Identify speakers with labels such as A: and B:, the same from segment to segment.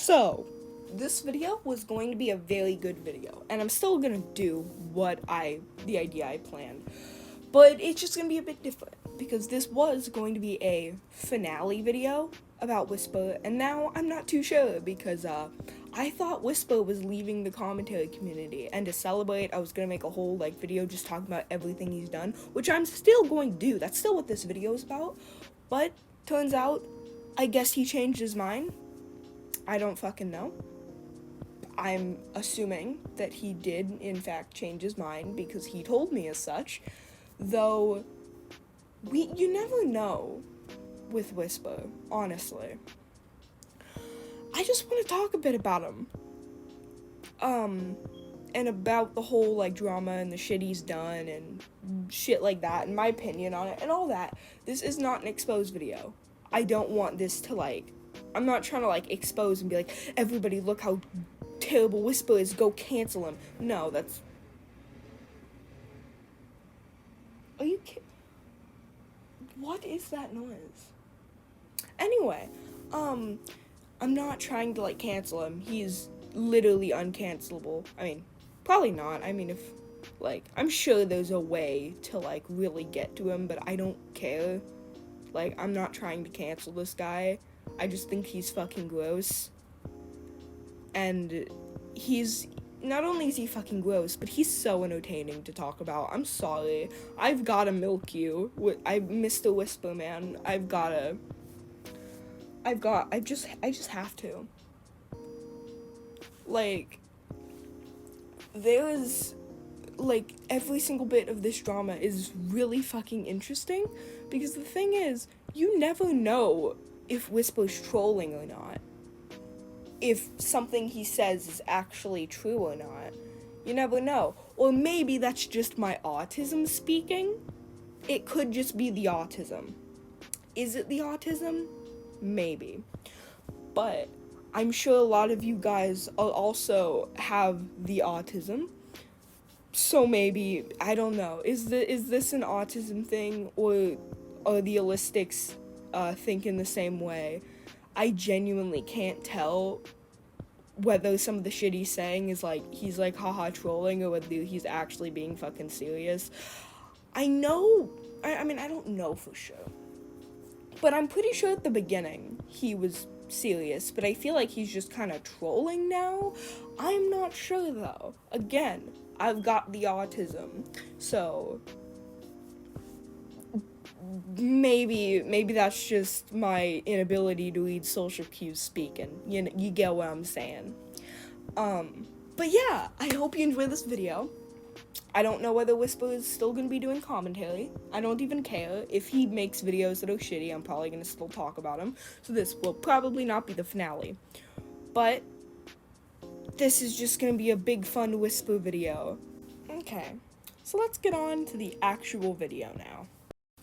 A: So, this video was going to be a very good video, and I'm still gonna do the idea I planned, but it's just gonna be a bit different, because this was going to be a finale video about Whispur, and now I'm not too sure, because, I thought Whispur was leaving the commentary community, and to celebrate, I was gonna make a whole, video just talking about everything he's done, which I'm still going to do. That's still what this video is about, but turns out, I guess he changed his mind. I don't fucking know. I'm assuming that he did, in fact, change his mind because he told me as such, though you never know with Whispur, honestly. I just want to talk a bit about him. And about the whole, drama and the shit he's done and shit like that, and my opinion on it, and all that. This is not an exposed video. I don't want this to, I'm not trying to, expose and be like, everybody look how terrible Whispur is, go cancel him. No, that's... Are you kidding? What is that noise? Anyway, I'm not trying to, cancel him. He's literally uncancelable. I mean, probably not. I mean, if, I'm sure there's a way to, really get to him, but I don't care. I'm not trying to cancel this guy. I just think he's fucking gross. And not only is he fucking gross, but he's so entertaining to talk about. I'm sorry. I've gotta milk you. Mr. Whispur, man. I just have to. There is, every single bit of this drama is really fucking interesting, because the thing is, you never know if Whispur's trolling or not. If something he says is actually true or not. You never know. Or maybe that's just my autism speaking. It could just be the autism. Is it the autism? Maybe. But I'm sure a lot of you guys also have the autism. So maybe, I don't know. Is this an autism thing, or are the Allistics thinking the same way? I genuinely can't tell whether some of the shit he's saying is he's haha trolling, or whether he's actually being fucking serious. I mean, I don't know for sure, but I'm pretty sure at the beginning he was serious, but I feel like he's just kind of trolling now. I'm not sure though. Again, I've got the autism, so maybe that's just my inability to read social cues speaking. You get what I'm saying. But yeah, I hope you enjoy this video. I don't know whether Whispur is still gonna be doing commentary. I don't even care. If he makes videos that are shitty, I'm probably gonna still talk about him. So this will probably not be the finale. But this is just gonna be a big fun Whispur video. Okay, so let's get on to the actual video now.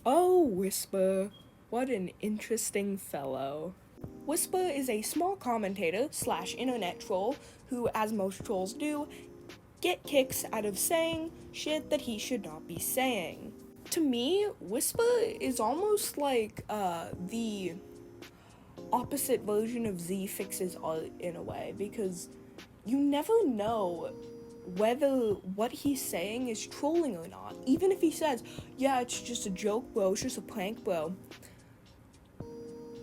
A: Oh, Whispur, what an interesting fellow. Whispur is a small commentator / internet troll who, as most trolls do, get kicks out of saying shit that he should not be saying. To me, Whispur is almost like the opposite version of Z fixes art in a way, because you never know whether what he's saying is trolling or not. Even if he says, yeah, it's just a joke, bro, it's just a prank, bro,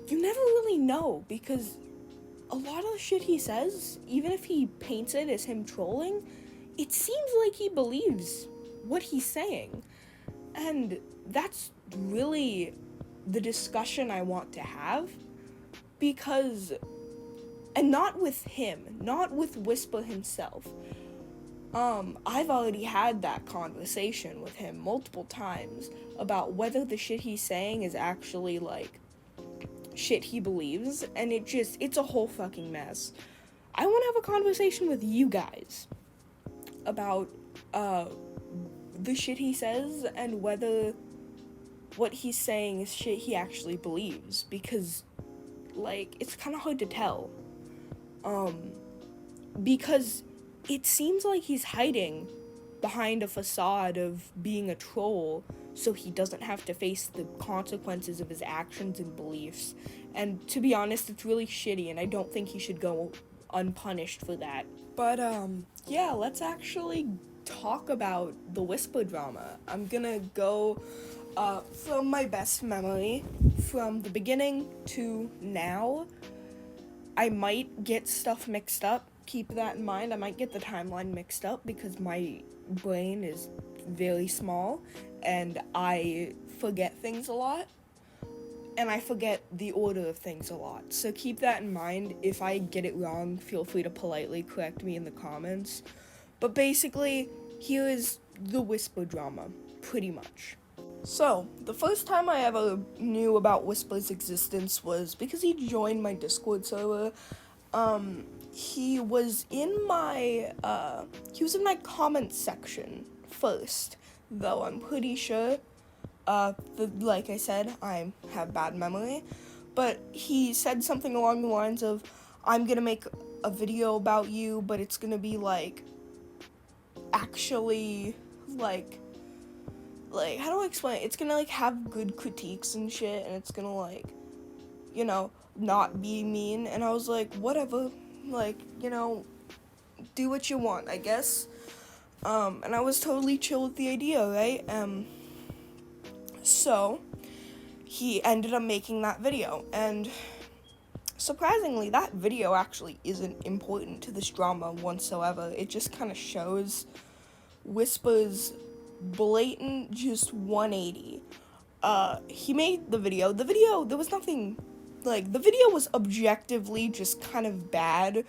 A: you never really know, because a lot of the shit he says, even if he paints it as him trolling, it seems like he believes what he's saying. And that's really the discussion I want to have, because, and not with him, not with Whispur himself. I've already had that conversation with him multiple times about whether the shit he's saying is actually, shit he believes, and it's a whole fucking mess. I want to have a conversation with you guys about, the shit he says, and whether what he's saying is shit he actually believes, because, it's kind of hard to tell. Because it seems like he's hiding behind a facade of being a troll so he doesn't have to face the consequences of his actions and beliefs. And to be honest, it's really shitty, and I don't think he should go unpunished for that. But, yeah, let's actually talk about the Whispur drama. I'm gonna go, from my best memory, from the beginning to now. I might get stuff mixed up. Keep that in mind. I might get the timeline mixed up because my brain is very small and I forget things a lot. And I forget the order of things a lot. So keep that in mind. If I get it wrong, feel free to politely correct me in the comments. But basically, here is the Whispur drama, pretty much. So, the first time I ever knew about Whispur's existence was because he joined my Discord server. He was in my comment section first, though I'm pretty sure, like I said, I have bad memory, but he said something along the lines of, I'm gonna make a video about you, but it's gonna be, like, actually, like, how do I explain it? It's gonna, like, have good critiques and shit, and it's gonna, like, you know, not be mean, and I was like, whatever, like, you know, do what you want, I guess, and I was totally chill with the idea, right? So, he ended up making that video, and surprisingly, that video actually isn't important to this drama whatsoever. It just kind of shows Whispur's blatant just 180. He made the video, there was nothing, like, the video was objectively just kind of bad,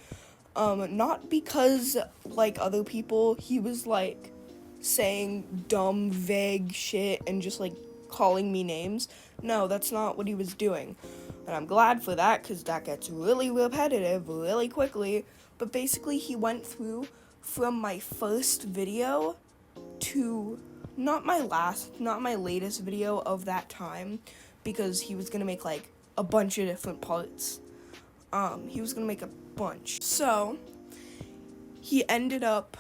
A: not because, like, other people, he was, like, saying dumb, vague shit and just, like, calling me names. No, that's not what he was doing, and I'm glad for that, because that gets really repetitive really quickly. But basically, he went through from my first video to not my latest video of that time, because he was gonna make, like, a bunch of different parts. He was gonna make a bunch. So, he ended up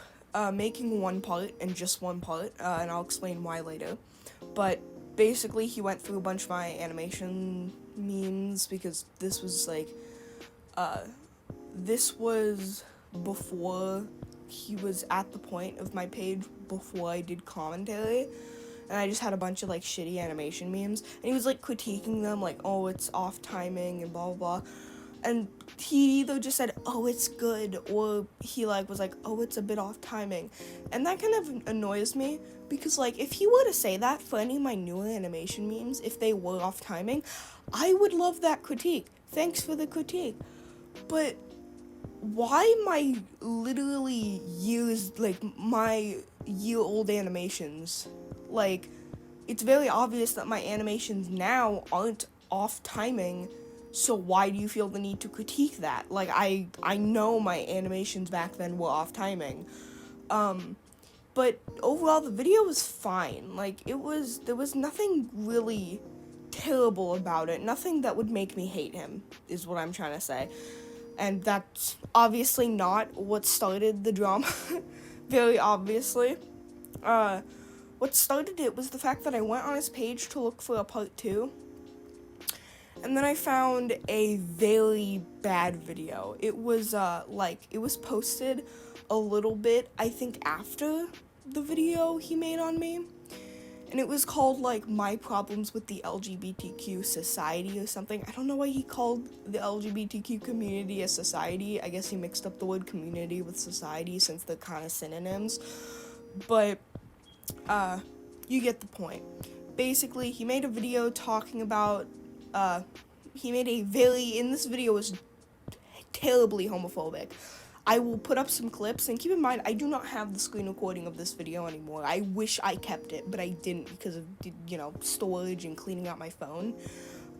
A: making one part, and just one part, and I'll explain why later. But basically, he went through a bunch of my animation memes, because this was, like, this was before he was at the point of my page, before I did commentary, and I just had a bunch of, like, shitty animation memes, and he was, like, critiquing them, like, oh, it's off timing, and blah, blah, blah, and he either just said, oh, it's good, or he, like, was like, oh, it's a bit off timing, and that kind of annoys me, because, like, if he were to say that for any of my newer animation memes, if they were off timing, I would love that critique. Thanks for the critique. But why my literally years, like, my year-old animations? Like, it's very obvious that my animations now aren't off timing, so why do you feel the need to critique that? Like, I know my animations back then were off timing. But overall, the video was fine. Like, there was nothing really terrible about it. Nothing that would make me hate him, is what I'm trying to say. And that's obviously not what started the drama, very obviously. What started it was the fact that I went on his page to look for a part 2, and then I found a very bad video. It was, it was posted a little bit, I think, after the video he made on me, and it was called, like, My Problems with the LGBTQ Society or something. I don't know why he called the LGBTQ community a society. I guess he mixed up the word community with society, since they're kind of synonyms, but, you get the point. Basically, he made a video talking about, in this video was terribly homophobic. I will put up some clips, and keep in mind, I do not have the screen recording of this video anymore. I wish I kept it, but I didn't because of, storage and cleaning out my phone.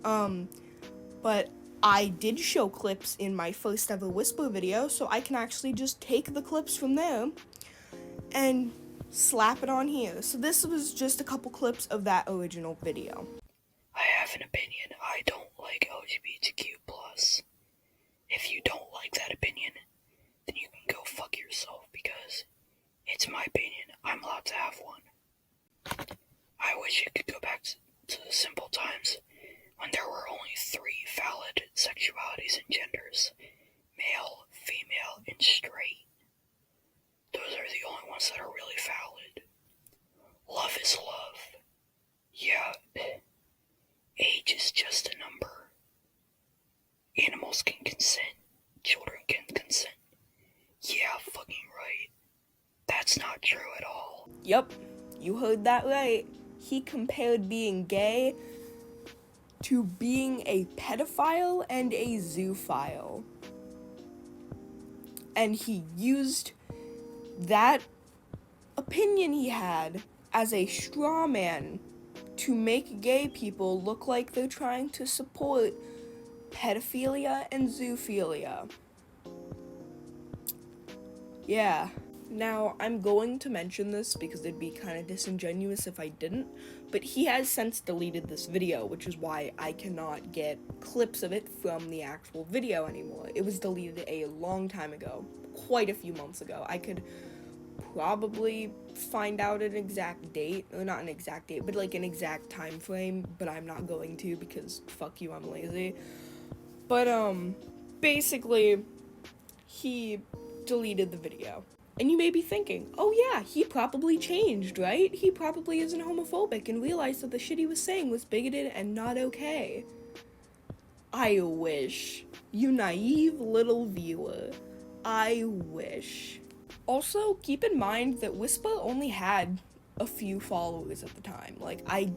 A: But I did show clips in my first ever Whispur video, so I can actually just take the clips from there and slap it on here. So this was just a couple clips of that original video.
B: I have an opinion. I don't like LGBTQ+. If you don't like that opinion, then you can go fuck yourself, because it's my opinion. I'm allowed to have one. I wish it could go back to the simple times when there were only 3 valid sexualities and genders: male, female, and straight. Those are the only ones that are really valid. Love is love. Yeah, age is just a number. Animals can consent. Children can consent. Yeah, fucking right. That's not true at all.
A: Yep, you heard that right. He compared being gay to being a pedophile and a zoophile. And he used that opinion he had as a straw man to make gay people look like they're trying to support pedophilia and zoophilia. Yeah. Now, I'm going to mention this because it'd be kind of disingenuous if I didn't, but he has since deleted this video, which is why I cannot get clips of it from the actual video anymore. It was deleted a long time ago, quite a few months ago. I could probably find out an exact date, or not an exact date, but like an exact time frame, but I'm not going to because fuck you, I'm lazy. But basically, he deleted the video. And you may be thinking, oh yeah, he probably changed, right? He probably isn't homophobic and realized that the shit he was saying was bigoted and not okay. I wish. You naive little viewer. I wish. Also, keep in mind that Whispur only had a few followers at the time. Like, I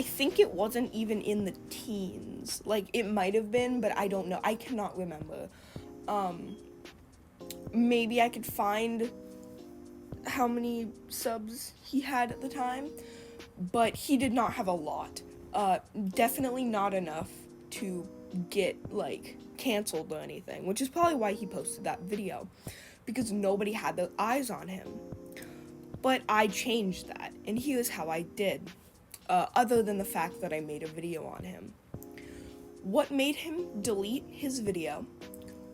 A: think it wasn't even in the teens. Like, it might have been, but I don't know. I cannot remember. Maybe I could find how many subs he had at the time, but he did not have a lot. Definitely not enough to get, like, canceled or anything, which is probably why he posted that video, because nobody had their eyes on him. But I changed that, and here's how I did, other than the fact that I made a video on him. What made him delete his video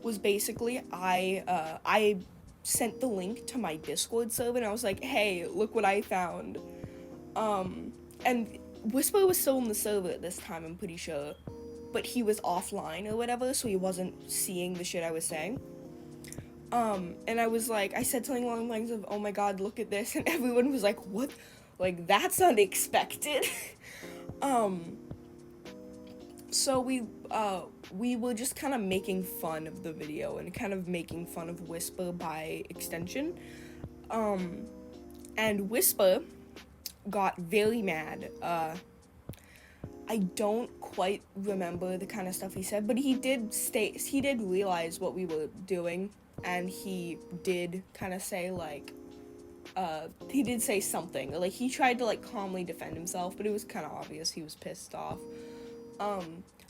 A: was basically I sent the link to my Discord server and I was like, hey, look what I found. And Whispur was still in the server at this time, I'm pretty sure, but he was offline or whatever, so he wasn't seeing the shit I was saying. And I was like, I said something along the lines of, oh my god, look at this, and everyone was like, what? Like, that's unexpected. So we were just kind of making fun of the video and kind of making fun of Whispur by extension. And Whispur got very mad. I don't quite remember the kind of stuff he said, but he did realize what we were doing, and he did kind of say, like, he did say something. Like, he tried to, like, calmly defend himself, but it was kind of obvious he was pissed off.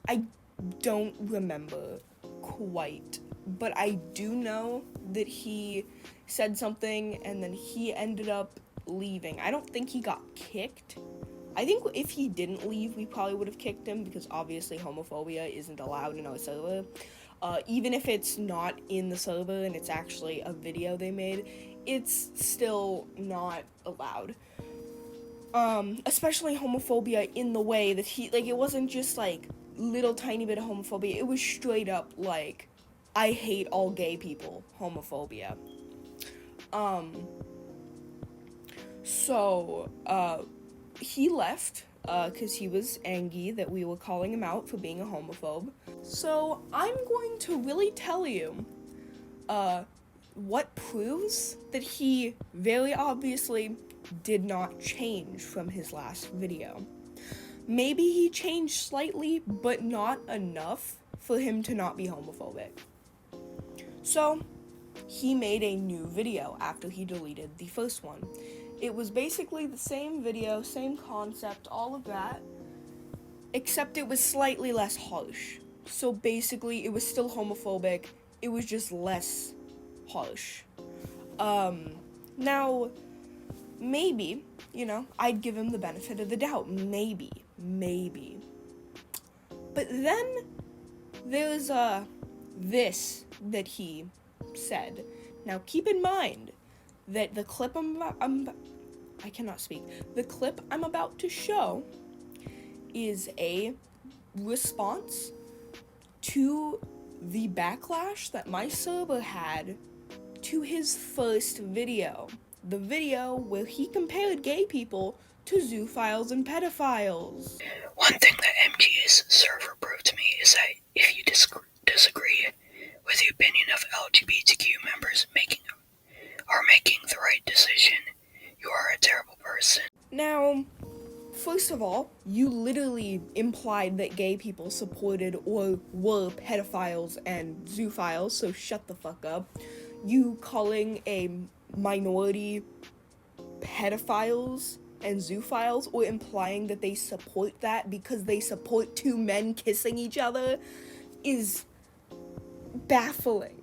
A: I don't remember quite, but I do know that he said something and then he ended up leaving. I don't think he got kicked. I think if he didn't leave, we probably would have kicked him, because obviously homophobia isn't allowed in our server. Even if it's not in the server and it's actually a video they made, it's still not allowed. Especially homophobia in the way that it wasn't just, like, little tiny bit of homophobia. It was straight up, like, I hate all gay people homophobia. So, he left, because he was angry that we were calling him out for being a homophobe. So, I'm going to really tell you, what proves that he very obviously did not change from his last video. Maybe he changed slightly, but not enough for him to not be homophobic. So, he made a new video after he deleted the first one. It was basically the same video, same concept, all of that, except it was slightly less harsh. So basically, it was still homophobic, it was just less harsh. Now, maybe, I'd give him the benefit of the doubt. Maybe. But then, there's, this that he said. Now, keep in mind that the clip I cannot speak. The clip I'm about to show is a response to the backlash that my server had to his first video. The video where he compared gay people to zoophiles and pedophiles.
B: One thing that MG's server proved to me is that if you disagree with the opinion of LGBTQ members making the right decision, you are a terrible person.
A: Now, first of all, you literally implied that gay people supported or were pedophiles and zoophiles, so shut the fuck up. You calling a minority pedophiles and zoophiles, or implying that they support that because they support two men kissing each other, is baffling.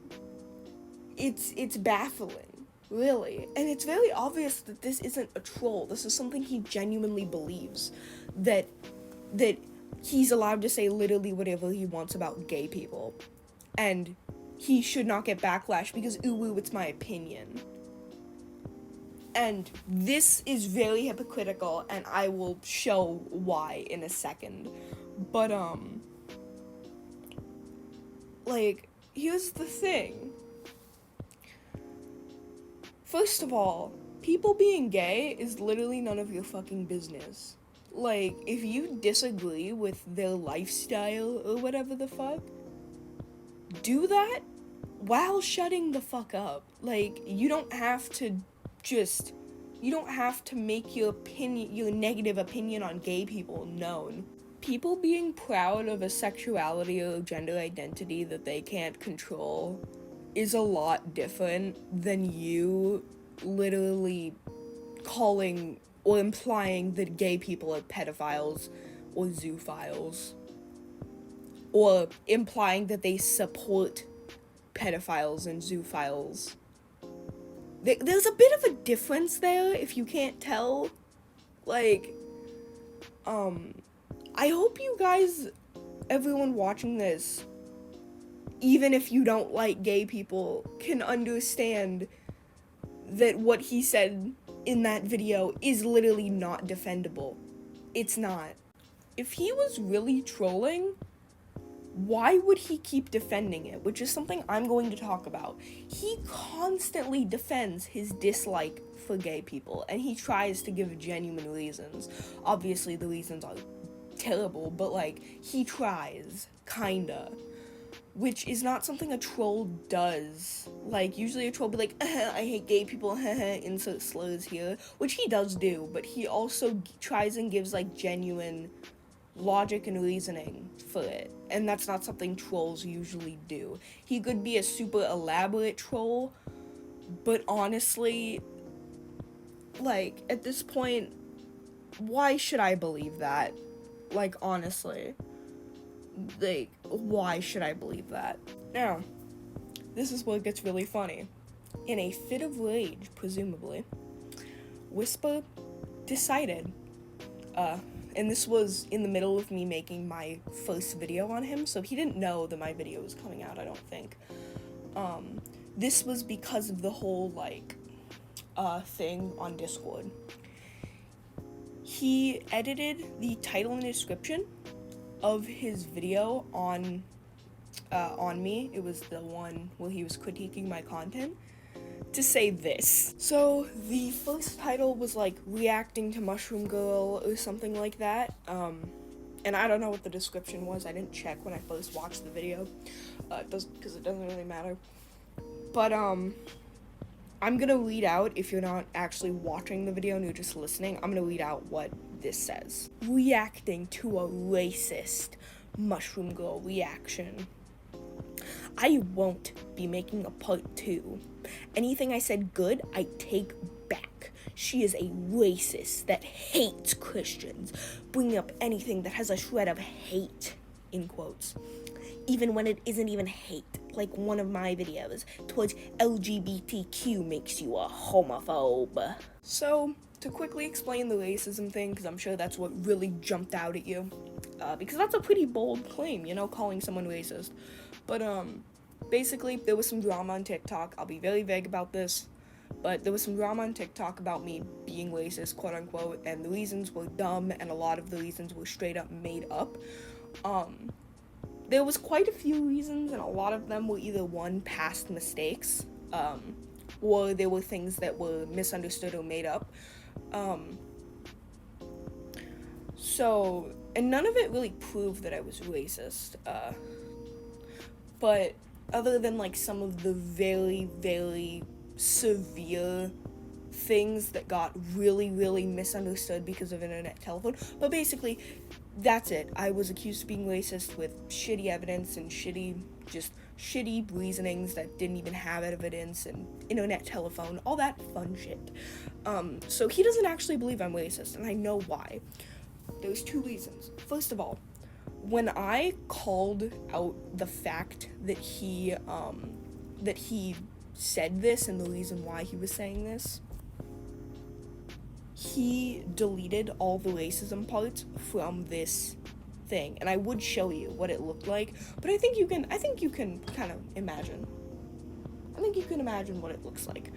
A: It's baffling, really. And it's very obvious that this isn't a troll. This is something he genuinely believes, that he's allowed to say literally whatever he wants about gay people, and he should not get backlash because, ooh, it's my opinion. And this is very hypocritical, and I will show why in a second. But, like, here's the thing. First of all, people being gay is literally none of your fucking business. Like, if you disagree with their lifestyle or whatever the fuck, do that while shutting the fuck up. Like, you don't have to make your negative opinion on gay people known. People being proud of a sexuality or gender identity that they can't control is a lot different than you literally calling or implying that gay people are pedophiles or zoophiles, or implying that they support pedophiles and zoophiles. There's a bit of a difference there, if you can't tell. Like, I hope you guys, everyone watching this, even if you don't like gay people, can understand that what he said in that video is literally not defendable. It's not. If he was really trolling, why would he keep defending it? Which is something I'm going to talk about. He constantly defends his dislike for gay people, and he tries to give genuine reasons. Obviously, the reasons are terrible, but, like, he tries, kinda. Which is not something a troll does. Like, usually a troll be like, I hate gay people, insert slurs here. Which he does do, but he also tries and gives, like, genuine logic and reasoning for it, and that's not something trolls usually do. He could be a super elaborate troll, but honestly, like, at this point, why should I believe that? Like, honestly, like, why should I believe that? Now, this is where it gets really funny. In a fit of rage, presumably, Whispur decided, and this was in the middle of me making my first video on him, so he didn't know that my video was coming out, I don't think. This was because of the whole, like, thing on Discord. He edited the title and description of his video on me. It was the one where he was critiquing my content, to say this. So the first title was like reacting to Mushroom Girl or something like that, and I don't know what the description was. I didn't check when I first watched the video, because it doesn't really matter. But I'm gonna read out, if you're not actually watching the video and you're just listening, I'm gonna read out what this says. Reacting to a racist Mushroom Girl reaction. I won't be making a part 2. Anything I said good, I take back. She is a racist that hates Christians, bringing up anything that has a shred of hate, in quotes. Even when it isn't even hate, like one of my videos towards LGBTQ makes you a homophobe. So, to quickly explain the racism thing, because I'm sure that's what really jumped out at you, because that's a pretty bold claim, you know, calling someone racist. But, basically, there was some drama on TikTok. I'll be very vague about this, but there was some drama on TikTok about me being racist, quote unquote, and the reasons were dumb, and a lot of the reasons were straight up made up. there was quite a few reasons, and a lot of them were either one, past mistakes, or there were things that were misunderstood or made up. So, and none of it really proved that I was racist, but other than, like, some of the very, very severe things that got really, really misunderstood because of internet telephone, but basically, that's it. I was accused of being racist with shitty evidence and shitty reasonings that didn't even have evidence, and internet telephone, all that fun shit. So he doesn't actually believe I'm racist, and I know why. There's two reasons. First of all, when I called out the fact that he said this and the reason why he was saying this, he deleted all the racism parts from this thing, and I would show you what it looked like, but I think you can kind of imagine. I think you can imagine what it looks like.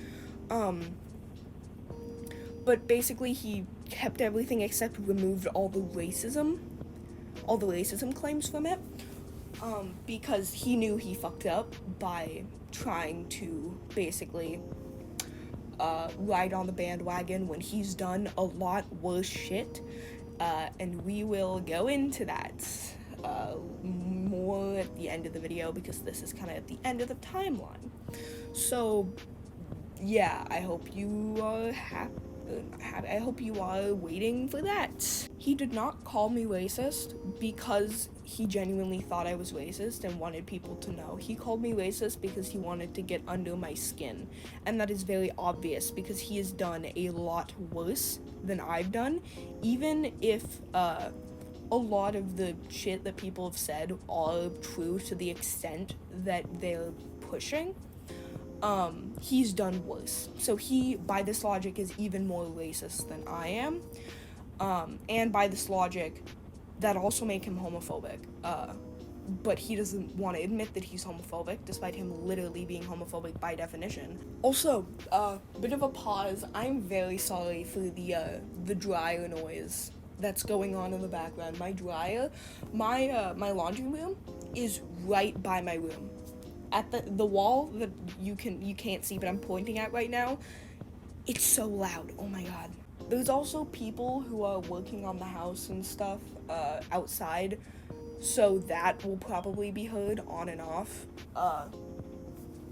A: But basically he kept everything except removed all the racism claims from it, because he knew he fucked up by trying to basically ride on the bandwagon when he's done a lot worse shit, and we will go into that more at the end of the video, because this is kind of at the end of the timeline. So yeah, I hope you are I hope you are waiting for that. He did not call me racist because he genuinely thought I was racist and wanted people to know. He called me racist because he wanted to get under my skin. And that is very obvious because he has done a lot worse than I've done. Even if a lot of the shit that people have said are true to the extent that they're pushing, he's done worse. So he, by this logic, is even more racist than I am. And by this logic, that also make him homophobic. But he doesn't want to admit that he's homophobic, despite him literally being homophobic by definition. Also, bit of a pause. I'm very sorry for the dryer noise that's going on in the background. My dryer, my laundry room is right by my room. At the wall that you can't see, but I'm pointing at right now, it's so loud. Oh my god. There's also people who are working on the house and stuff outside, so that will probably be heard on and off.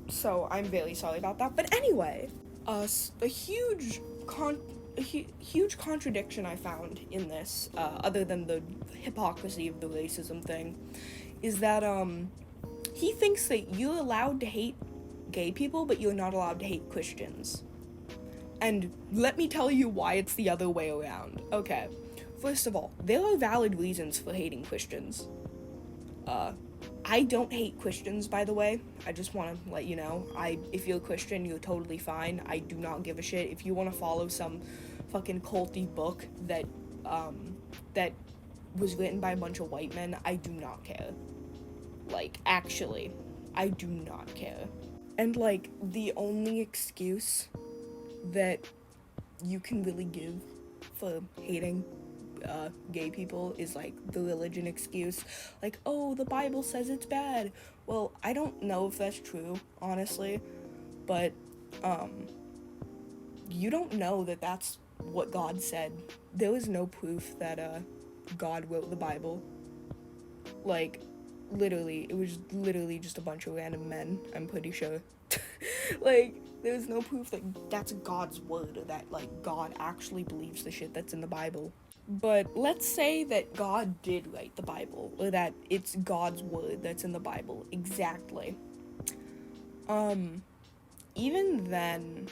A: So I'm very sorry about that. But anyway, a huge contradiction I found in this, other than the hypocrisy of the racism thing, is that he thinks that you're allowed to hate gay people, but you're not allowed to hate Christians. And let me tell you why it's the other way around. Okay, first of all, there are valid reasons for hating Christians. I don't hate Christians, by the way. I just want to let you know. If you're a Christian, you're totally fine. I do not give a shit. If you want to follow some fucking culty book that was written by a bunch of white men, I do not care. Like, actually, I do not care. And, like, the only excuse that you can really give for hating gay people is, like, the religion excuse. Like, oh, the Bible says it's bad. Well, I don't know if that's true, honestly, but, you don't know that that's what God said. There was no proof that, God wrote the Bible. Like, literally, it was literally just a bunch of random men, I'm pretty sure. Like, there's no proof that that's God's word, or that, like, God actually believes the shit that's in the Bible. But let's say that God did write the Bible, or that it's God's word that's in the Bible, exactly. Even then,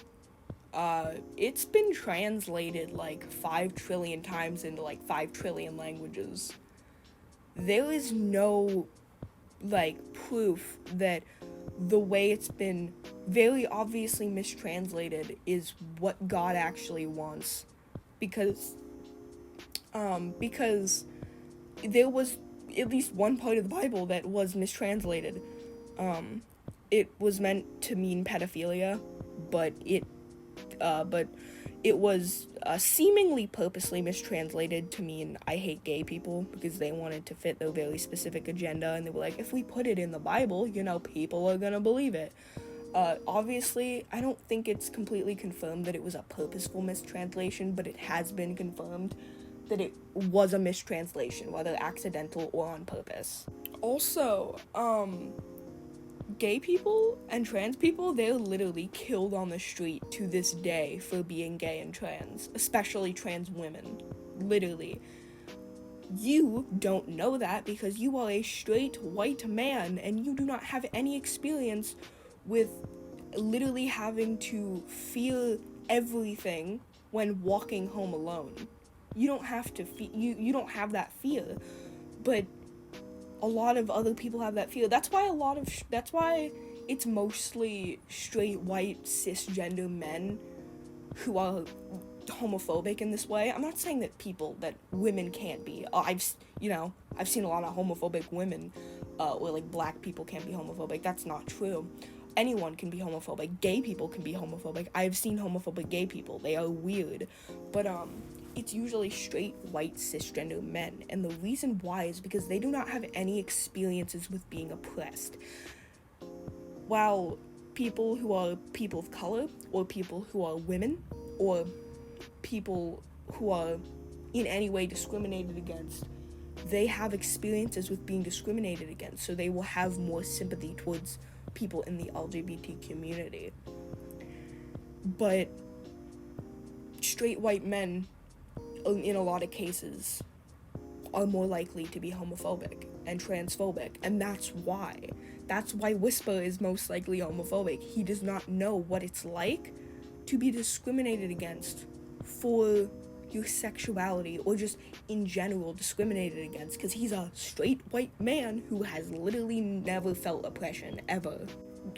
A: it's been translated, like, 5 trillion times into, like, 5 trillion languages. There is no, like, proof that the way it's been very obviously mistranslated is what God actually wants, because there was at least one part of the Bible that was mistranslated. It was meant to mean pedophilia, but it but it was seemingly purposely mistranslated to mean I hate gay people, because they wanted to fit their very specific agenda, and they were like, if we put it in the Bible, people are gonna believe it. Obviously, I don't think it's completely confirmed that it was a purposeful mistranslation, but it has been confirmed that it was a mistranslation, whether accidental or on purpose. Also, gay people and trans people, they're literally killed on the street to this day for being gay and trans, especially trans women. Literally. You don't know that because you are a straight white man and you do not have any experience with literally having to feel everything when walking home alone. You don't have to you don't have that fear, but a lot of other people have that fear. That's why it's mostly straight white cisgender men who are homophobic in this way. I'm not saying that women can't be. I've seen a lot of homophobic women where like black people can't be homophobic. That's not true. Anyone can be homophobic. Gay people can be homophobic. I've seen homophobic gay people. They are weird. But it's usually straight white cisgender men, and the reason why is because they do not have any experiences with being oppressed. While people who are people of color, or people who are women, or people who are in any way discriminated against, they have experiences with being discriminated against, so they will have more sympathy towards people in the LGBT community. But straight white men, in a lot of cases, are more likely to be homophobic and transphobic, and that's why Whispur is most likely homophobic. He does not know what it's like to be discriminated against for your sexuality, or just in general discriminated against, because he's a straight white man who has literally never felt oppression, ever.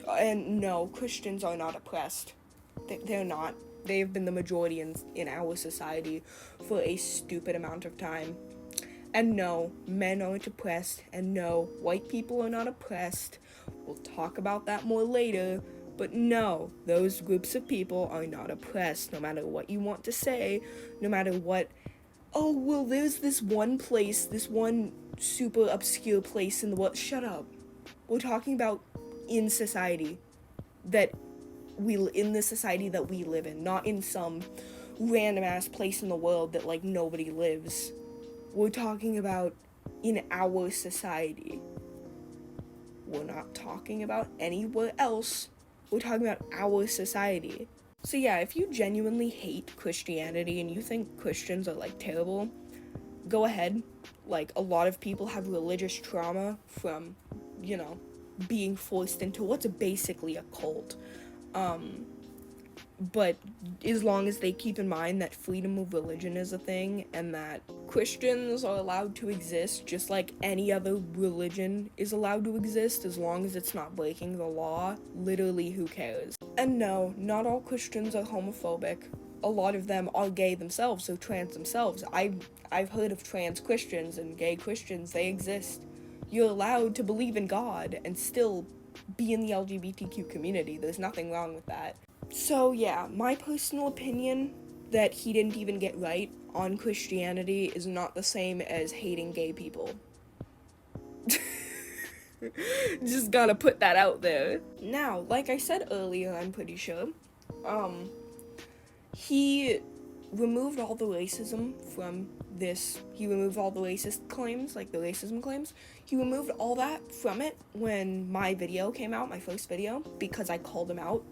A: And no, Christians are not oppressed. They're not. They've been the majority in our society for a stupid amount of time. And no, men aren't oppressed, and no, white people are not oppressed. We'll talk about that more later. But no, those groups of people are not oppressed, no matter what you want to say, no matter what, oh, well, there's this one place, this one super obscure place in the world. Shut up. We're talking about in society in the society that we live in, not in some random ass place in the world that, like, nobody lives. We're talking about in our society. We're not talking about anywhere else. We're talking about our society. So yeah, if you genuinely hate Christianity and you think Christians are, like, terrible, go ahead. Like, a lot of people have religious trauma from, being forced into what's basically a cult. But as long as they keep in mind that freedom of religion is a thing, and that Christians are allowed to exist just like any other religion is allowed to exist, as long as it's not breaking the law, literally who cares? And no, not all Christians are homophobic. A lot of them are gay themselves, or trans themselves. I've heard of trans Christians and gay Christians. They exist. You're allowed to believe in God and still be in the LGBTQ community. There's nothing wrong with that. So yeah, my personal opinion that he didn't even get right on Christianity is not the same as hating gay people. Just gotta put that out there. Now, like I said earlier, I'm pretty sure, he removed all the racism from this. He removed all the racist claims, like the racism claims. He removed all that from it when my video came out, my first video, because I called him out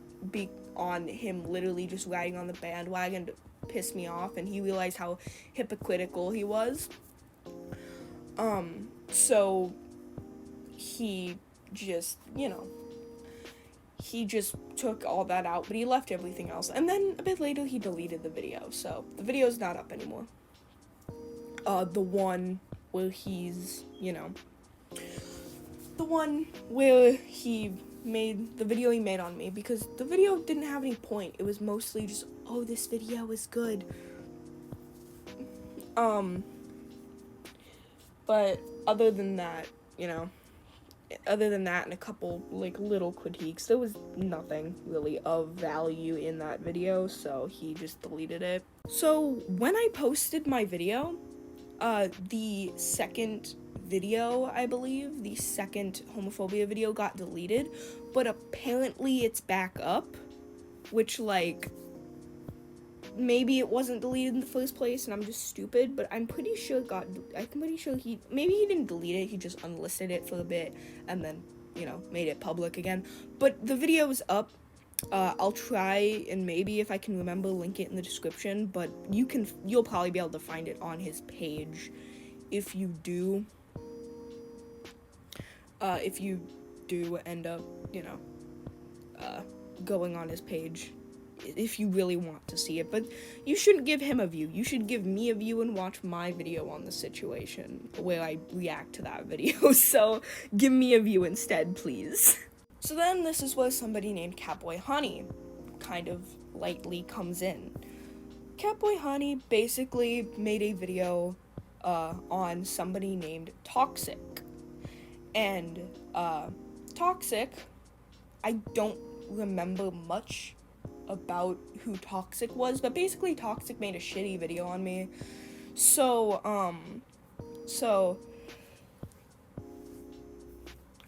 A: on him literally just riding on the bandwagon to piss me off, and he realized how hypocritical he was. So he just, he just took all that out, but he left everything else. And then a bit later, he deleted the video, so the video's not up anymore. The one where he's, the one where he made the video he made on me, because the video didn't have any point. It was mostly just, oh, this video is good. But other than that, other than that and a couple, like, little critiques, there was nothing really of value in that video, so he just deleted it. So when I posted my video, the second video, I believe, the second homophobia video got deleted, but apparently it's back up, which, like, maybe it wasn't deleted in the first place and I'm just stupid, but I'm pretty sure maybe he didn't delete it, he just unlisted it for a bit and then, made it public again. But the video is up. I'll try and maybe if I can remember link it in the description, but you'll probably be able to find it on his page if you do end up, going on his page, if you really want to see it. But you shouldn't give him a view. You should give me a view and watch my video on the situation where I react to that video. So give me a view instead, please. So then this is where somebody named Catboy haunii kind of lightly comes in. Catboy haunii basically made a video on somebody named Toxic. And Toxic, I don't remember much about who Toxic was, but basically Toxic made a shitty video on me. So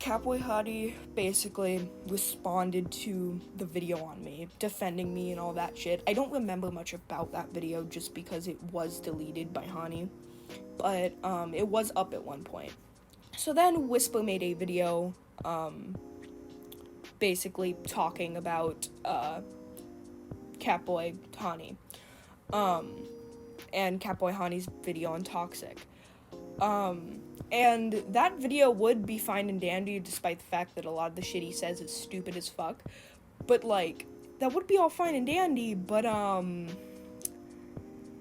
A: Catboy haunii basically responded to the video on me, defending me and all that shit. I don't remember much about that video just because it was deleted by haunii, but it was up at one point. So then Whispur made a video basically talking about Catboy haunii and Catboy haunii's video on Toxic. And that video would be fine and dandy despite the fact that a lot of the shit he says is stupid as fuck. But, like, that would be all fine and dandy, but,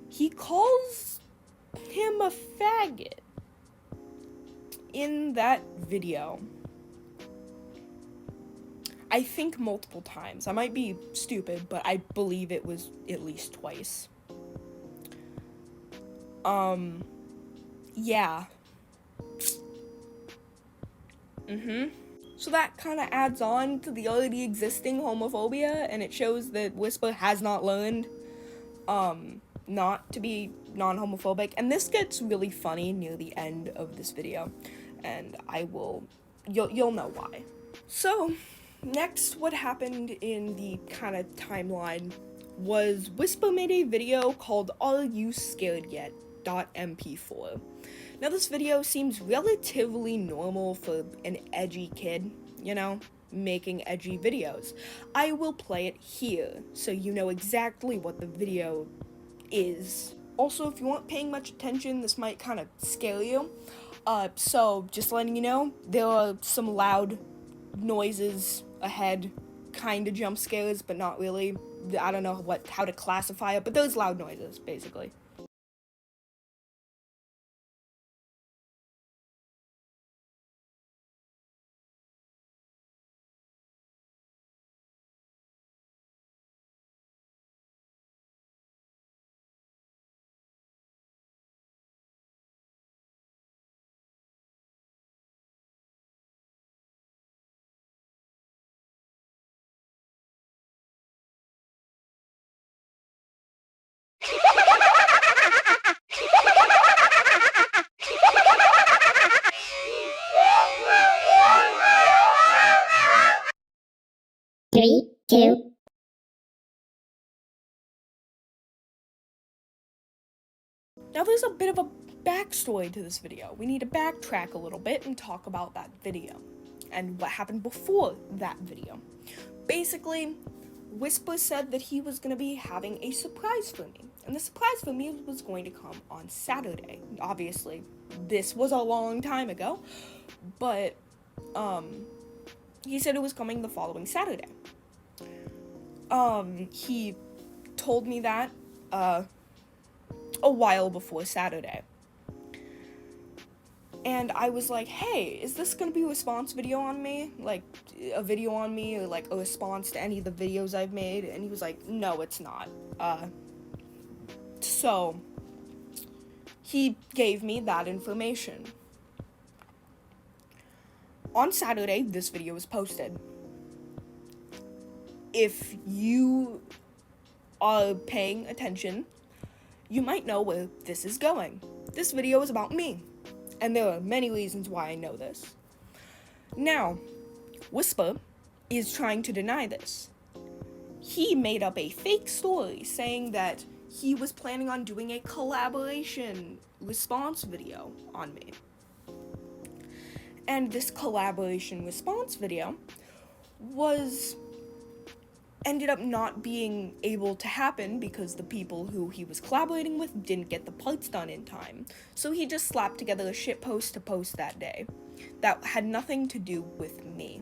A: he calls him a faggot in that video. I think multiple times. I might be stupid, but I believe it was at least twice. Yeah. So that kind of adds on to the already existing homophobia, and it shows that Whispur has not learned, not to be non-homophobic, and this gets really funny near the end of this video, and you'll know why. So, next, what happened in the kind of timeline was Whispur made a video called Are You Scared Yet? .mp4. Now this video seems relatively normal for an edgy kid, making edgy videos. I will play it here so you know exactly what the video is. Also, if you weren't paying much attention, this might kind of scare you. So just letting you know, there are some loud noises ahead, kind of jump scares, but not really. I don't know how to classify it, but those loud noises, basically.
C: Three, two.
A: Now there's a bit of a backstory to this video. We need to backtrack a little bit and talk about that video and what happened before that video. Basically, Whispur said that he was going to be having a surprise for me, and the surprise for me was going to come on Saturday. Obviously, this was a long time ago, but he said it was coming the following Saturday. He told me that a while before Saturday. And I was like, hey, is this gonna be a response video on me? Like, a video on me, or like a response to any of the videos I've made? And he was like, no, it's not. So, he gave me that information. On Saturday, this video was posted. If you are paying attention, you might know where this is going. This video is about me, and there are many reasons why I know this. Now, Whispur is trying to deny this. He made up a fake story saying that he was planning on doing a collaboration response video on me. And this collaboration response video ended up not being able to happen because the people who he was collaborating with didn't get the parts done in time. So he just slapped together a shit post to post that day that had nothing to do with me.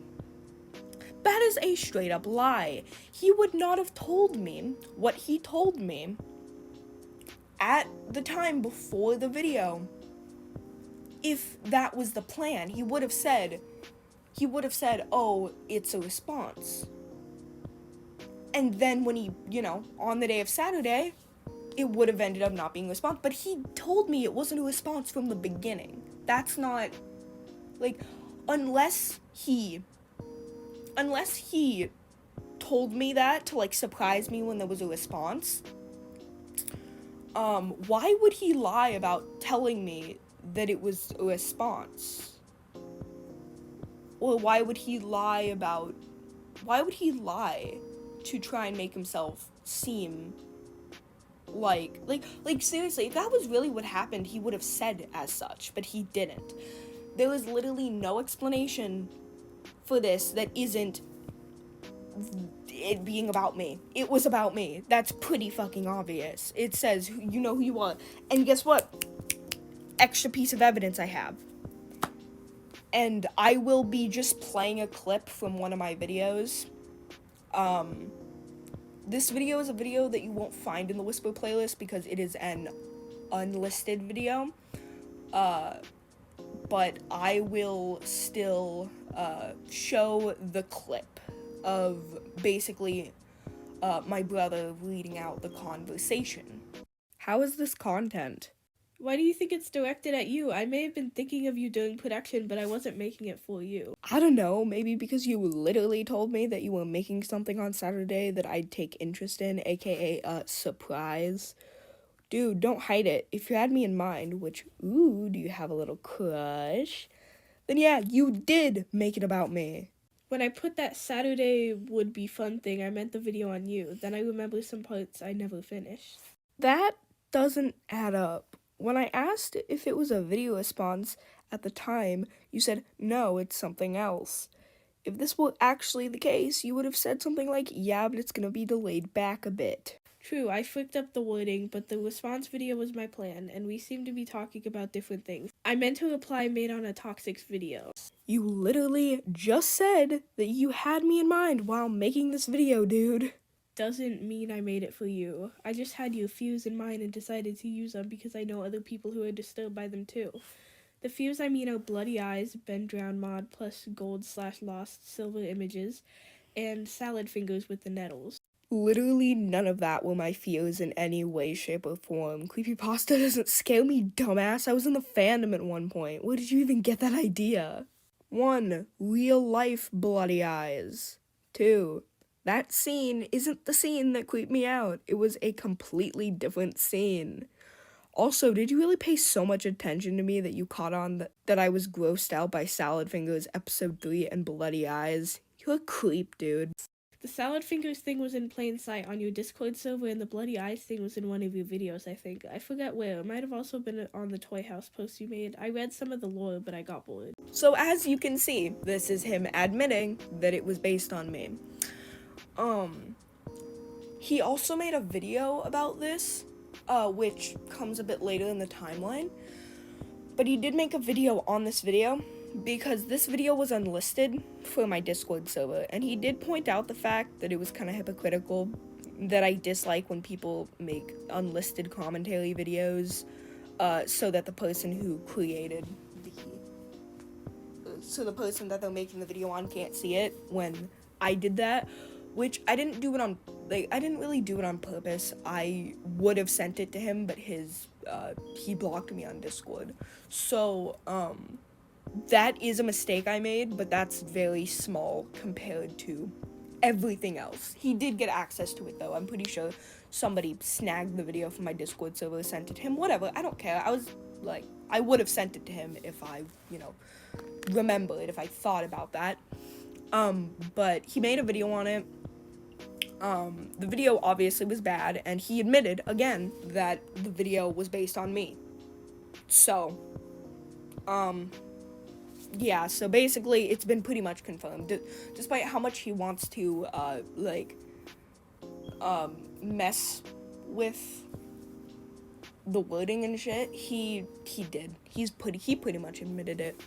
A: That is a straight up lie. He would not have told me what he told me at the time before the video if that was the plan. He would have said, oh, it's a response. And then when he, on the day of Saturday, it would have ended up not being a response. But he told me it wasn't a response from the beginning. That's not, unless he told me that to, surprise me when there was a response, why would he lie about telling me that it was a response? Or why would he lie to try and make himself seem like seriously, if that was really what happened, he would have said as such, but he didn't. There was literally no explanation for this that isn't it being about me. It was about me. That's pretty fucking obvious. It says, you know who you are. And guess what? Extra piece of evidence I have. And I will be just playing a clip from one of my videos. This video is a video that you won't find in the Whispur playlist because it is an unlisted video. But I will still show the clip of basically my brother reading out the conversation. How is this content? Why do you think it's directed at you? I may have been thinking of you during production, but I wasn't making it for you. I don't know, maybe because you literally told me that you were making something on Saturday that I'd take interest in, aka a surprise. Dude, don't hide it. If you had me in mind, which, do you have a little crush? Then yeah, you did make it about me. When I put that Saturday would be fun thing, I meant the video on you. Then I remember some parts I never finished. That doesn't add up. When I asked if it was a video response at the time, you said, no, it's something else. If this were actually the case, you would have said something like, yeah, but it's gonna be delayed back a bit. True, I flicked up the wording, but the response video was my plan, and we seem to be talking about different things. I meant to reply made on a toxic video. You literally just said that you had me in mind while making this video, dude. Doesn't mean I made it for you. I just had your views in mind and decided to use them because I know other people who are disturbed by them too. The views I mean are Bloody Eyes, Ben Drown mod plus gold/lost silver images, and salad fingers with the nettles. Literally none of that were my fears in any way, shape, or form. Creepypasta doesn't scare me, dumbass. I was in the fandom at one point. Where did you even get that idea? 1. Real life Bloody Eyes. 2. That scene isn't the scene that creeped me out. It was a completely different scene. Also, did you really pay so much attention to me that you caught on that I was grossed out by Salad Fingers Episode 3 and Bloody Eyes? You're a creep, dude. The Salad Fingers thing was in plain sight on your Discord server, and the Bloody Eyes thing was in one of your videos, I think. I forget where. It might have also been on the Toy House post you made. I read some of the lore, but I got bored. So as you can see, this is him admitting that it was based on me. He also made a video about this, which comes a bit later in the timeline, but he did make a video on this video because this video was unlisted for my Discord server, and he did point out the fact that it was kind of hypocritical, that I dislike when people make unlisted commentary videos, so that the person who created the person that they're making the video on can't see it when I did that. Which I didn't do it on, I didn't really do it on purpose. I would have sent it to him, but he blocked me on Discord. So, that is a mistake I made, but that's very small compared to everything else. He did get access to it, though. I'm pretty sure somebody snagged the video from my Discord server, sent it to him, whatever. I don't care. I would have sent it to him if I, remembered, if I thought about that. But he made a video on it. The video obviously was bad, and he admitted, again, that the video was based on me. So, yeah, so basically, it's been pretty much confirmed. Despite how much he wants to, mess with the wording and shit, he did. He pretty much admitted it.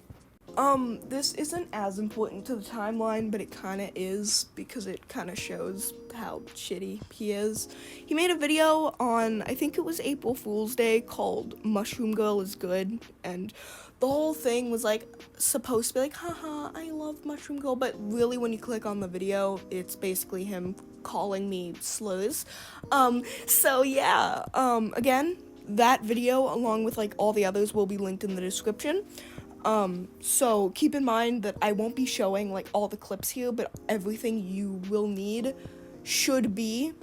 A: This isn't as important to the timeline, but it kinda is, because it kinda shows how shitty he is. He made a video on, I think it was April Fool's Day, called Mushroom Girl is Good, and the whole thing was, supposed to be haha, I love Mushroom Girl, but really when you click on the video, it's basically him calling me slurs. So yeah, again, that video, along with, all the others, will be linked in the description. So keep in mind that I won't be showing, all the clips here, but everything you will need should be,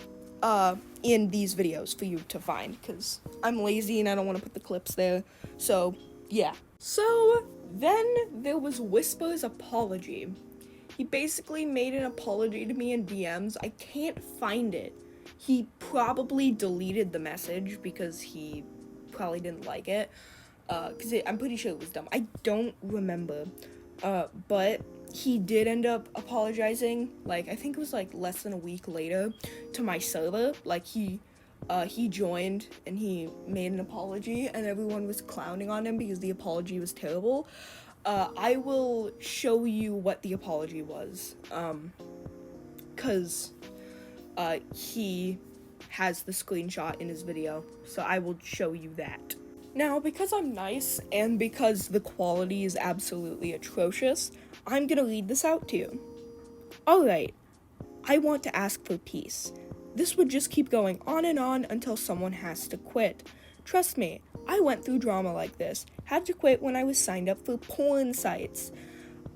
A: in these videos for you to find, because I'm lazy and I don't want to put the clips there, so, yeah. So, then there was Whispur's apology. He basically made an apology to me in DMs. I can't find it. He probably deleted the message because he probably didn't like it. Because I'm pretty sure it was dumb. I don't remember. But he did end up apologizing, I think it was, less than a week later, to my server. He joined, and he made an apology, and everyone was clowning on him because the apology was terrible. I will show you what the apology was, because, he has the screenshot in his video, so I will show you that. Now, because I'm nice, and because the quality is absolutely atrocious, I'm gonna read this out to you. Alright, I want to ask for peace. This would just keep going on and on until someone has to quit. Trust me, I went through drama like this, had to quit when I was signed up for porn sites.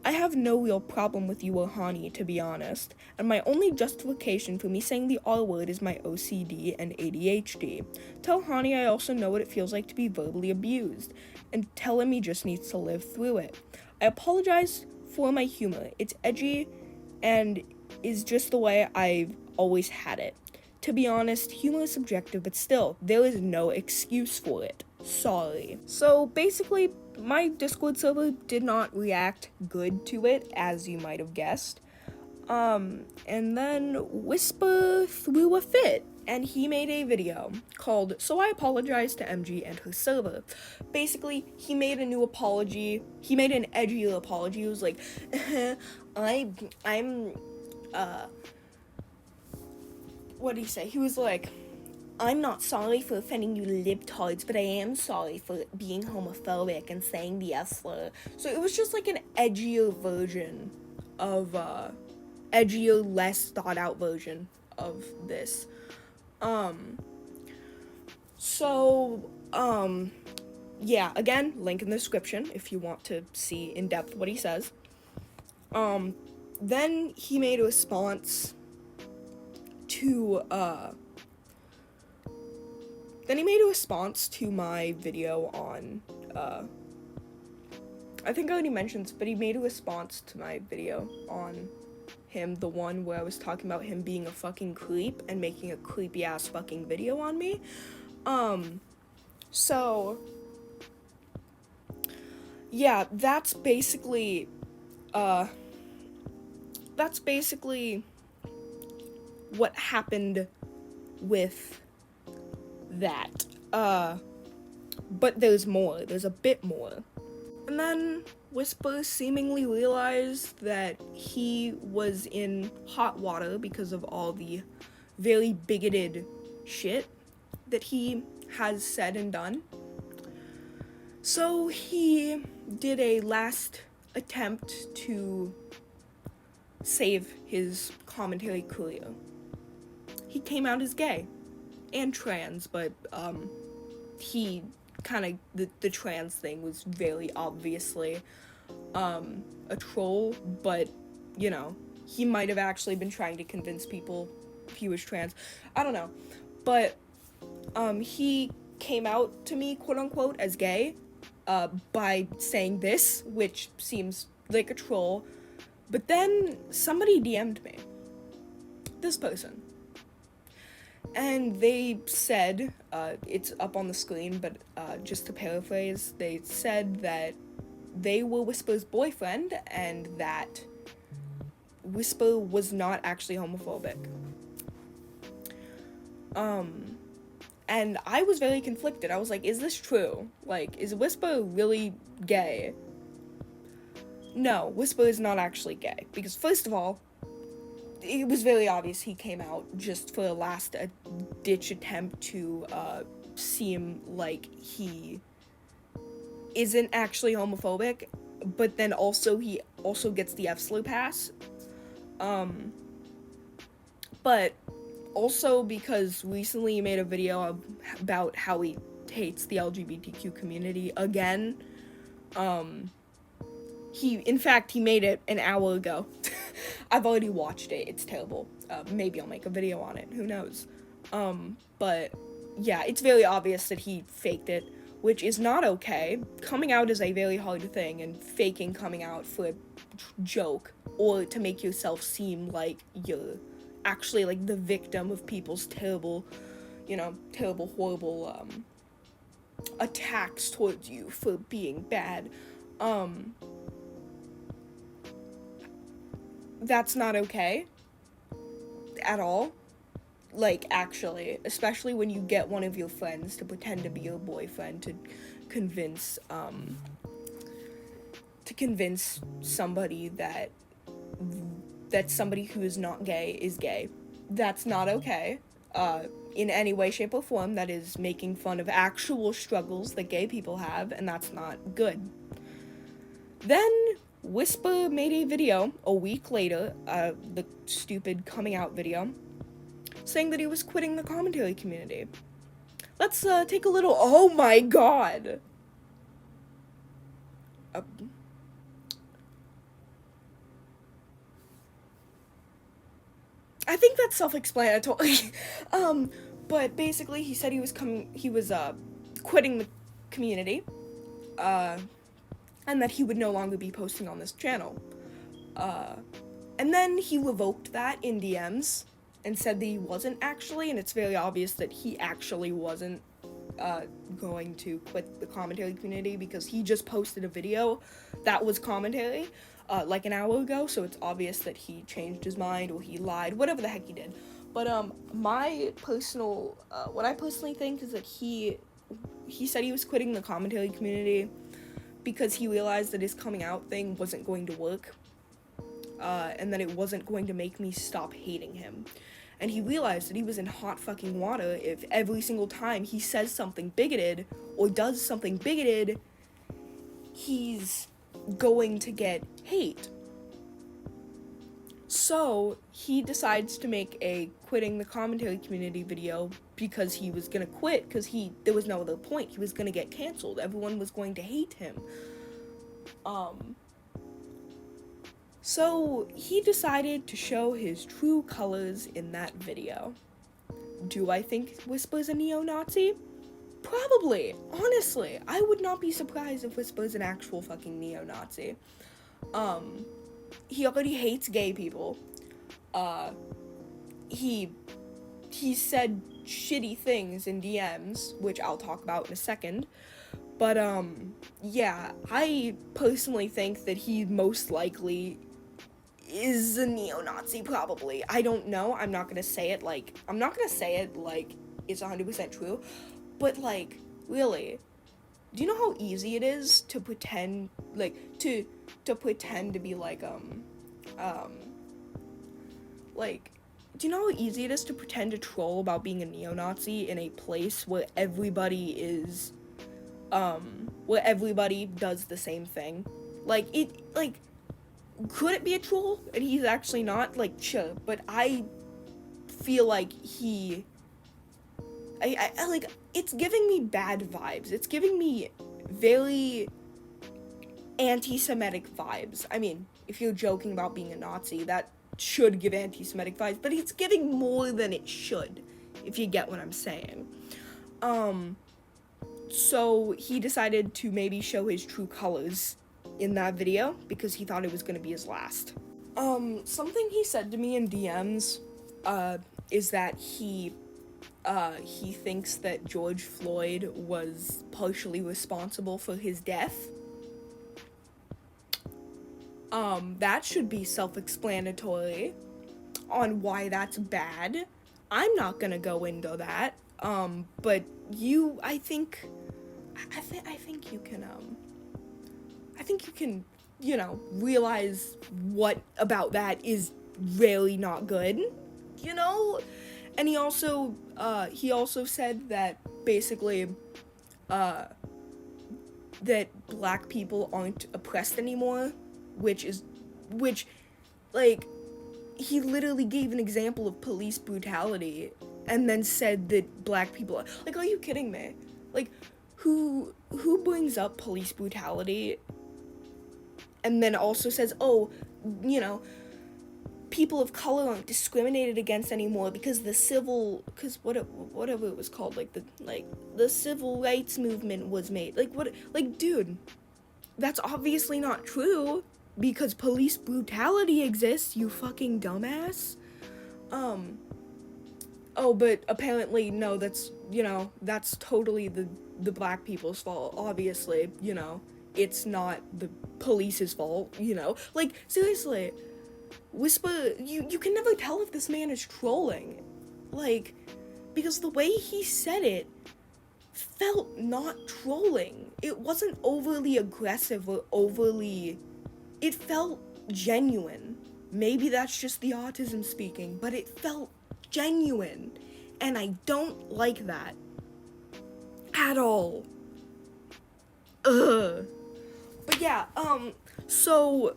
A: I have no real problem with you or haunii, to be honest, and my only justification for me saying the R word is my OCD and ADHD. Tell haunii I also know what it feels like to be verbally abused, and tell him he just needs to live through it. I apologize for my humor. It's edgy and is just the way I've always had it. To be honest, humor is subjective, but still, there is no excuse for it. Sorry. So basically, my Discord server did not react good to it, as you might have guessed. And then Whispur threw a fit, and he made a video called So I Apologize to MG and Her Server. Basically, he made a new apology. He made an edgier apology. He was like, what did he say? He was like, I'm not sorry for offending you libtards, but I am sorry for being homophobic and saying the S slur. So it was just an edgier version of, edgier, less thought out version of this. Yeah, again, link in the description if you want to see in depth what he says. Then he made a response to, my video on, I think I already mentioned this, but he made a response to my video on him, the one where I was talking about him being a fucking creep and making a creepy ass fucking video on me. So, yeah, that's basically what happened with that. But there's more. There's a bit more. And then Whispur seemingly realized that he was in hot water because of all the very bigoted shit that he has said and done. So he did a last attempt to save his commentary career. He came out as gay and trans, but he kind of, the trans thing was very obviously a troll, but, you know, he might have actually been trying to convince people he was trans. I don't know. But, he came out to me, quote unquote, as gay, by saying this, which seems like a troll. But then somebody DM'd me. This person. And they said, it's up on the screen, but just to paraphrase, they said that they were Whispur's boyfriend and that Whispur was not actually homophobic. And I was very conflicted. I was like, is this true? Like, is Whispur really gay? No, Whispur is not actually gay. Because first of all, it was very obvious he came out just for a last-ditch attempt to seem like he isn't actually homophobic, but then also he also gets the F-slur pass. But also because recently he made a video about how he hates the LGBTQ community again. He made it an hour ago. I've already watched it. It's terrible. Maybe I'll make a video on it. Who knows? But yeah, it's very obvious that he faked it, which is not okay. Coming out is a very hard thing, and faking coming out for a joke or to make yourself seem like you're actually like the victim of people's terrible, horrible attacks towards you for being bad. That's not okay at all. Like, actually, especially when you get one of your friends to pretend to be your boyfriend to convince somebody that somebody who is not gay is gay. That's not okay. In any way, shape, or form. That is making fun of actual struggles that gay people have, and that's not good. Then Whispur made a video a week later, the stupid coming out video, saying that he was quitting the commentary community. Let's take a little. Oh my god! I think that's self-explanatory. But basically, he said he was quitting the community, and that he would no longer be posting on this channel. And then he revoked that in DMs and said that he wasn't actually, and it's very obvious that he actually wasn't going to quit the commentary community because he just posted a video that was commentary like an hour ago, so it's obvious that he changed his mind or he lied, whatever the heck he did. But what I personally think is that he said he was quitting the commentary community because he realized that his coming out thing wasn't going to work, and that it wasn't going to make me stop hating him. And he realized that he was in hot fucking water if every single time he says something bigoted or does something bigoted, he's going to get hate. So he decides to make a quitting the commentary community video because he was gonna quit because there was no other point. He was gonna get canceled. Everyone was going to hate him. So he decided to show his true colors in that video. Do I think Whispur's a neo-Nazi? Probably. Honestly, I would not be surprised if Whispur's an actual fucking neo-Nazi. He already hates gay people. He said shitty things in DMs, which I'll talk about in a second. But, yeah, I personally think that he most likely is a neo-Nazi, probably. I don't know. I'm not gonna say it like it's 100% true. But, like, really, do you know how easy it is to pretend, like, to pretend to be, like, do you know how easy it is to pretend to troll about being a neo-Nazi in a place where everybody does the same thing? Could it be a troll and he's actually not? Like, sure, but I feel like it's giving me bad vibes. It's giving me very anti-Semitic vibes. I mean, if you're joking about being a Nazi, that should give anti-Semitic vibes, but it's giving more than it should, if you get what I'm saying. So he decided to maybe show his true colors in that video because he thought it was gonna be his last. Something he said to me in DMs, is that he thinks that George Floyd was partially responsible for his death. That should be self-explanatory on why that's bad. I'm not gonna go into that. But I think you can, realize what about that is really not good, And he also said that basically, that black people aren't oppressed anymore, which, he literally gave an example of police brutality and then said that black people, are you kidding me? Who brings up police brutality and then also says, people of color aren't discriminated against anymore because whatever it was called, the civil rights movement was made. Dude, that's obviously not true because police brutality exists, you fucking dumbass. But apparently, no, that's totally the black people's fault, obviously, it's not the police's fault, seriously, Whispur, you can never tell if this man is trolling, because the way he said it felt not trolling. It wasn't overly aggressive or it felt genuine. Maybe that's just the autism speaking, but it felt genuine, and I don't like that at all. Ugh. But yeah, so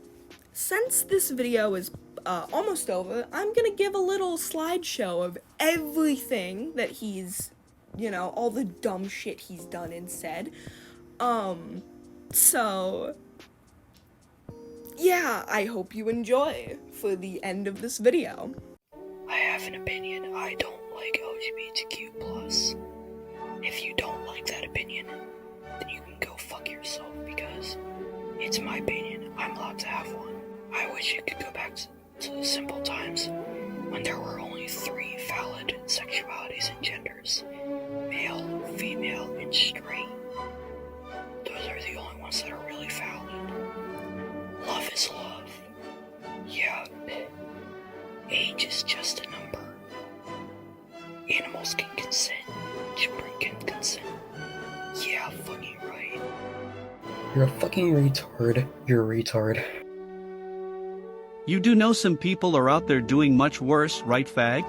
A: since this video is almost over, I'm gonna give a little slideshow of everything that he's, all the dumb shit he's done and said. So yeah, I hope you enjoy for the end of this video.
B: I have an opinion. I don't like LGBTQ+. If you don't like that opinion, then you can go fuck yourself because it's my opinion. I'm allowed to have one. I wish it could go back to the simple times when there were only 3 valid sexualities and genders: male, female, and straight. Those are the only ones that are really valid. Love is love. Yeah, age is just a number. Animals can consent. Children can consent. Yeah, fucking right. You're a fucking retard. You're a retard.
D: You do know some people are out there doing much worse, right, fag?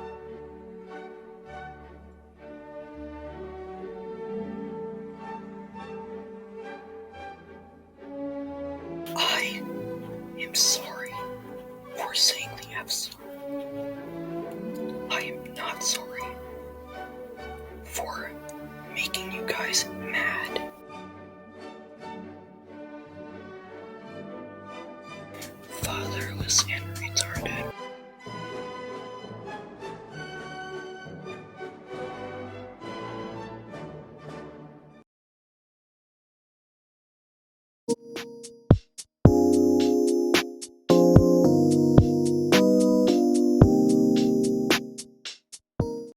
B: I am sorry for saying the F-word. I am not sorry for making you guys mad. Fatherless and retarded.